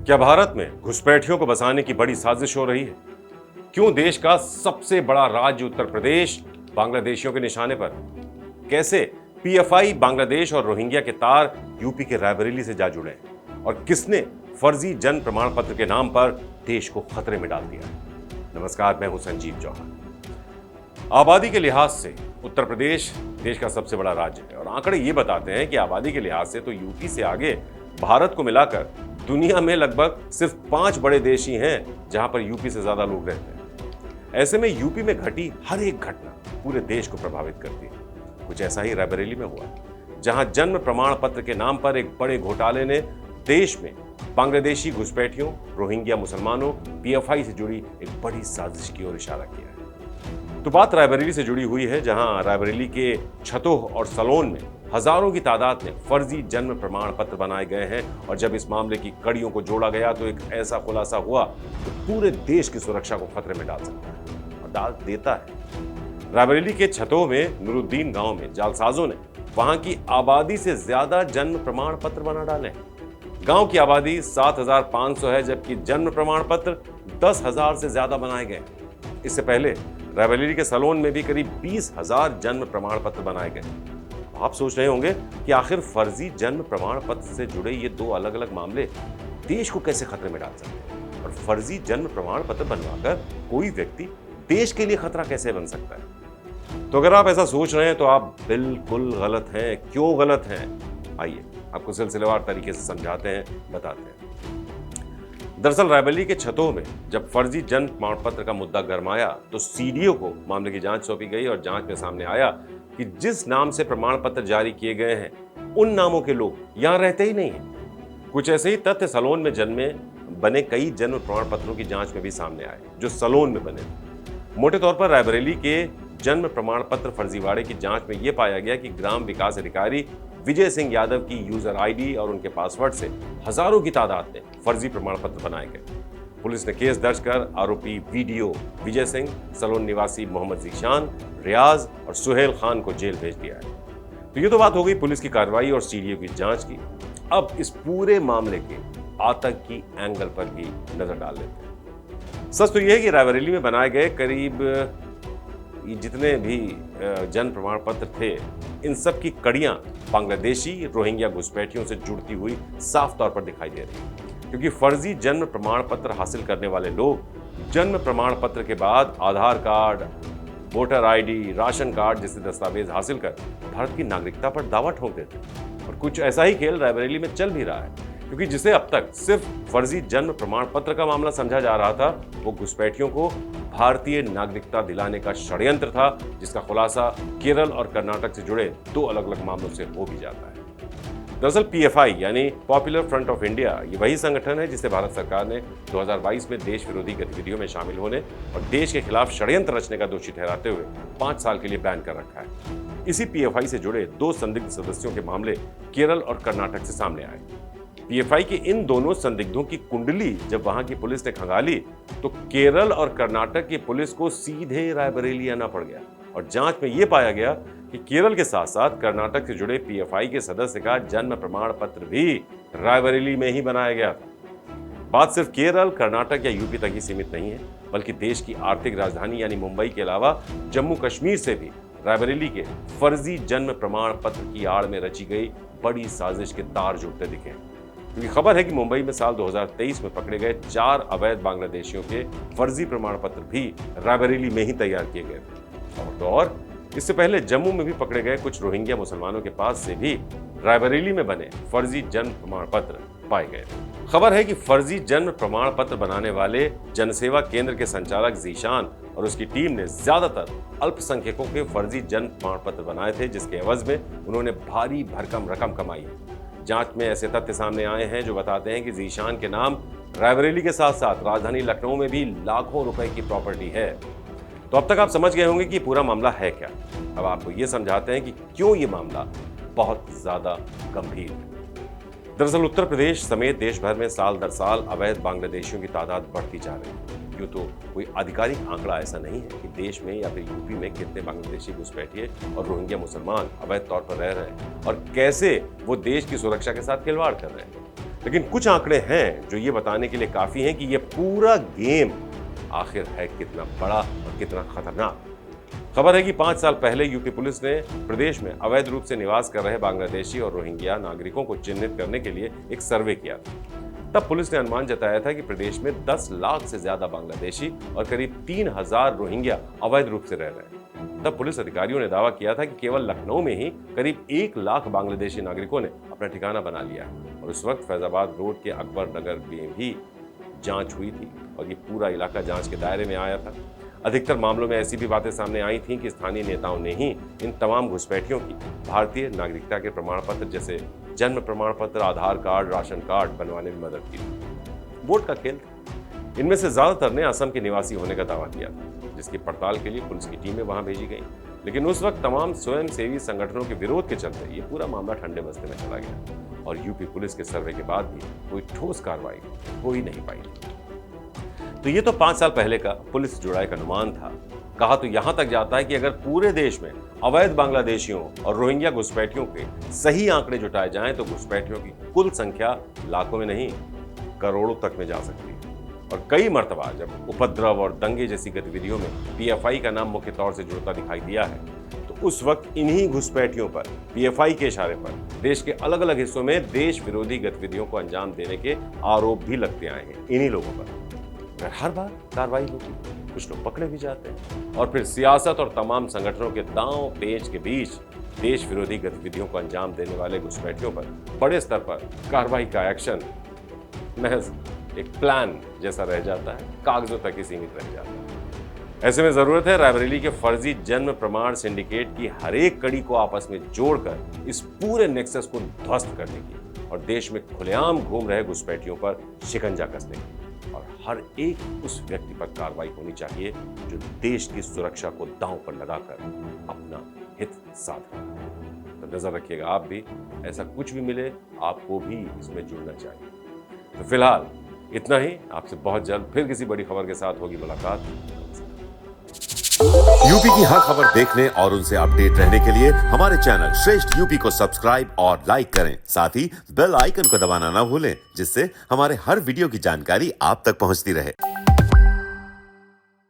क्या भारत में घुसपैठियों को बसाने की बड़ी साजिश हो रही है? क्यों देश का सबसे बड़ा राज्य उत्तर प्रदेश बांग्लादेशियों के निशाने पर? कैसे पीएफआई बांग्लादेश और रोहिंग्या के तार यूपी के रायबरेली से जा जुड़े हैं? और किसने फर्जी जन्म प्रमाण पत्र के नाम पर देश को खतरे में डाल दिया? नमस्कार, मैं हूं संजीव चौहान। आबादी के लिहाज से उत्तर प्रदेश देश का सबसे बड़ा राज्य है और आंकड़े ये बताते हैं कि आबादी के लिहाज से तो यूपी से आगे भारत को मिलाकर दुनिया में लगभग सिर्फ 5 बड़े देश ही हैं जहां पर यूपी से ज्यादा लोग रहते हैं। ऐसे में यूपी में घटी हर एक घटना पूरे देश को प्रभावित करती है। कुछ ऐसा ही रायबरेली में हुआ, जहां जन्म प्रमाण पत्र के नाम पर एक बड़े घोटाले ने देश में बांग्लादेशी घुसपैठियों, रोहिंग्या मुसलमानों, पीएफआई से जुड़ी एक बड़ी साजिश की ओर इशारा किया है। तो बात रायबरेली से जुड़ी हुई है, जहां रायबरेली के छतोह और सलोन में हजारों की तादाद में फर्जी जन्म प्रमाण पत्र बनाए गए हैं। और जब इस मामले की कड़ियों को जोड़ा गया तो एक ऐसा खुलासा हुआ जो पूरे देश की सुरक्षा को खतरे में डाल सकता है और डाल देता है। रायबरेली के छतोह में नूरुद्दीन गांव में जालसाजों ने वहां की आबादी से ज्यादा जन्म प्रमाण पत्र बना डाले हैं। गांव की आबादी 7,500 है, जबकि जन्म प्रमाण पत्र 10,000 से ज्यादा बनाए गए। इससे पहले रायबरेली के सलोन में भी करीब 20,000 जन्म प्रमाण पत्र बनाए गए। आप सोच रहे होंगे कि आखिर फर्जी जन्म प्रमाण पत्र से जुड़े ये दो अलग अलग मामले देश को कैसे खतरे में डाल सकते हैं, और फर्जी जन्म प्रमाण पत्र बनवाकर कोई व्यक्ति देश के लिए खतरा कैसे बन सकता है? तो अगर आप ऐसा सोच रहे हैं तो आप बिल्कुल गलत हैं। क्यों गलत हैं? आइए आपको सिलसिलेवार तरीके से समझाते हैं, बताते हैं। दरअसल रायबरेली के छतों में जब फर्जी जन्म प्रमाण पत्र का मुद्दा गरमाया तो सीडीओ को मामले की जांच सौंपी गई और जांच में सामने आया कि जिस नाम से प्रमाण पत्र जारी किए गए हैं उन नामों के लोग यहां रहते ही नहीं हैं। कुछ ऐसे ही तथ्य सलोन में बने कई जन्म प्रमाण पत्रों की जांच में भी सामने आए जो सलोन में बने। मोटे तौर पर रायबरेली के जन्म प्रमाण पत्र फर्जीवाड़े की जांच में यह पाया गया कि ग्राम विकास अधिकारी विजय सिंह यादव की यूजर आईडी और उनके पासवर्ड से हजारों की तादाद में फर्जी प्रमाण पत्र बनाए गए। पुलिस ने केस दर्ज कर आरोपी वीडियो विजय सिंह, सलोन निवासी मोहम्मद जीशान, रियाज और सुहेल खान को जेल भेज दिया है। तो ये तो बात हो गई पुलिस की कार्रवाई और सीडीओ की जांच की। अब इस पूरे मामले के आतंक की एंगल पर भी नजर डाल लेते हैं। सच तो यह है कि रायबरेली में बनाए गए करीब जितने भी जन्म प्रमाण पत्र थे, इन सब की कड़ियां बांग्लादेशी रोहिंग्या घुसपैठियों से जुड़ती हुई साफ तौर पर दिखाई दे रही है। क्योंकि फर्जी जन्म प्रमाण पत्र हासिल करने वाले लोग जन्म प्रमाण पत्र के बाद Aadhaar card, voter ID, ration card जैसे दस्तावेज हासिल कर भारत की नागरिकता पर दावा ठोक देते हैं। और कुछ ऐसा ही खेल रायबरेली में चल भी रहा है, क्योंकि जिसे अब तक सिर्फ फर्जी जन्म प्रमाण पत्र का मामला समझा जा रहा था, वो घुसपैठियों को भारतीय नागरिकता दिलाने का षड्यंत्र था, जिसका खुलासा केरल और कर्नाटक से जुड़े 2 अलग अलग मामलों से हो भी जाता है। दरअसल पीएफआई यानी पॉपुलर फ्रंट ऑफ इंडिया ये वही संगठन है जिसे भारत सरकार ने 2022 में देश विरोधी गतिविधियों में शामिल होने और देश के खिलाफ षड्यंत्र रचने का दोषी ठहराते हुए 5 साल के लिए बैन कर रखा है। इसी पीएफआई से जुड़े 2 संदिग्ध सदस्यों के मामले केरल और कर्नाटक से सामने आए। पीएफआई के इन दोनों संदिग्धों की कुंडली जब वहां की पुलिस ने खंगाली तो केरल और कर्नाटक की पुलिस को सीधे रायबरेली आना पड़ गया और जांच में यह पाया गया कि केरल के साथ साथ कर्नाटक से जुड़े पीएफआई के सदस्य का जन्म प्रमाण पत्र भी रायबरेली में ही बनाया गया था। बात सिर्फ केरल, कर्नाटक या यूपी तक ही सीमित नहीं है, बल्कि देश की आर्थिक राजधानी यानी मुंबई के अलावा जम्मू कश्मीर से भी रायबरेली के फर्जी जन्म प्रमाण पत्र की आड़ में रची गई बड़ी साजिश के तार जुड़ते दिखे। क्योंकि खबर है कि मुंबई में साल 2023 में पकड़े गए 4 अवैध बांग्लादेशियों के फर्जी प्रमाण पत्र भी रायबरेली में ही तैयार किए गए थे। और इससे पहले जम्मू में भी पकड़े गए कुछ रोहिंग्या मुसलमानों के पास से भी रायबरेली में बने फर्जी जन्म प्रमाण पत्र पाए गए। खबर है कि फर्जी जन्म प्रमाण पत्र बनाने वाले जनसेवा केंद्र के संचालक जीशान और उसकी टीम ने ज्यादातर अल्पसंख्यकों के फर्जी जन्म प्रमाण पत्र बनाए थे, जिसके एवज में उन्होंने भारी भरकम रकम कमाई है। जांच में ऐसे तथ्य सामने आए हैं जो बताते हैं कि जीशान के नाम रायबरेली के साथ साथ राजधानी लखनऊ में भी लाखों रुपए की प्रॉपर्टी है। तो अब तक आप समझ गए होंगे कि पूरा मामला है क्या। अब आपको ये समझाते हैं कि क्यों ये मामला बहुत ज्यादा गंभीर है। दरअसल उत्तर प्रदेश समेत देश भर में साल दर साल अवैध बांग्लादेशियों की तादाद बढ़ती जा रही है। यूँ तो कोई आधिकारिक आंकड़ा ऐसा नहीं है कि देश में या फिर यूपी में कितने बांग्लादेशी घुसपैठिए और रोहिंग्या मुसलमान अवैध तौर पर रह रहे हैं और कैसे वो देश की सुरक्षा के साथ खिलवाड़ कर रहे हैं। लेकिन कुछ आंकड़े हैं जो ये बताने के लिए काफी हैं कि ये पूरा गेम आखिर है कितना बड़ा और कितना खतरनाक। खबर है कि 5 साल पहले यूपी पुलिस ने प्रदेश में अवैध रूप से निवास कर रहे बांग्लादेशी और रोहिंग्या नागरिकों को चिन्हित करने के लिए एक सर्वे किया था। तब पुलिस ने अनुमान जताया था कि प्रदेश में 10 लाख से ज्यादा बांग्लादेशी और करीब 3000 रोहिंग्या अवैध रूप से रह रहे हैं। तब पुलिस अधिकारियों ने दावा किया था कि केवल लखनऊ में ही करीब 1 लाख बांग्लादेशी नागरिकों ने अपना ठिकाना बना लिया है। और उस वक्त फैजाबाद रोड के अकबर नगर में भी जांच हुई थी और ये पूरा इलाका जांच के दायरे में आया था। अधिकतर मामलों में ऐसी भी बातें सामने आई थीं कि स्थानीय नेताओं ने ही इन तमाम घुसपैठियों की भारतीय नागरिकता के प्रमाण पत्र जैसे जन्म प्रमाण पत्र, आधार कार्ड, राशन कार्ड बनवाने में मदद की। वोट का खेल था। इनमें से ज्यादातर ने असम के निवासी होने का दावा किया था, जिसकी पड़ताल के लिए पुलिस की टीमें वहां भेजी गई। लेकिन उस वक्त तमाम स्वयंसेवी संगठनों के विरोध के चलते ये पूरा मामला ठंडे बस्ते में चला गया और यूपी पुलिस के सर्वे के बाद भी कोई ठोस कार्रवाई हो ही नहीं पाई। तो ये तो 5 साल पहले का पुलिस जुड़ाई का अनुमान था। कहा तो यहां तक जाता है कि अगर पूरे देश में अवैध बांग्लादेशियों और रोहिंग्या घुसपैठियों के सही आंकड़े जुटाए जाएं तो घुसपैठियों की कुल संख्या लाखों में नहीं करोड़ों तक में जा सकती है। और कई मर्तबा जब उपद्रव और दंगे जैसी गतिविधियों में पीएफआई का नाम मुख्य तौर से जुड़ता दिखाई दिया है तो उस वक्त इन्हीं घुसपैठियों पर, पीएफआई के इशारे पर देश के अलग अलग हिस्सों में देश विरोधी गतिविधियों को अंजाम देने के आरोप भी लगते आए हैं इन्हीं लोगों पर। हर बार कार्रवाई होती, कुछ लोग पकड़े भी जाते हैं और फिर सियासत और तमाम संगठनों के दांव पेच के बीच देश विरोधी गतिविधियों को अंजाम देने वाले घुसपैठियों पर बड़े स्तर पर कार्रवाई का एक्शन महज एक प्लान जैसा रह जाता है, कागजों तक ही सीमित रह जाता है। ऐसे में जरूरत है रायबरेली के फर्जी जन्म प्रमाण सिंडिकेट की हर एक कड़ी को आपस में जोड़कर इस पूरे नेक्सस को ध्वस्त करने की और देश में खुलेआम घूम रहे घुसपैठियों पर शिकंजा कसने की। और हर एक उस व्यक्ति पर कार्रवाई होनी चाहिए जो देश की सुरक्षा को दांव पर लगाकर अपना हित साध रहा है। तो नजर रखिएगा आप भी, ऐसा कुछ भी मिले आपको भी इसमें जुड़ना चाहिए। तो फिलहाल इतना ही। आपसे बहुत जल्द फिर किसी बड़ी खबर के साथ होगी मुलाकात। यूपी की हर खबर देखने और उनसे अपडेट रहने के लिए हमारे चैनल श्रेष्ठ यूपी को सब्सक्राइब और लाइक करें। साथ ही बेल आइकन को दबाना ना भूलें, जिससे हमारे हर वीडियो की जानकारी आप तक पहुंचती रहे।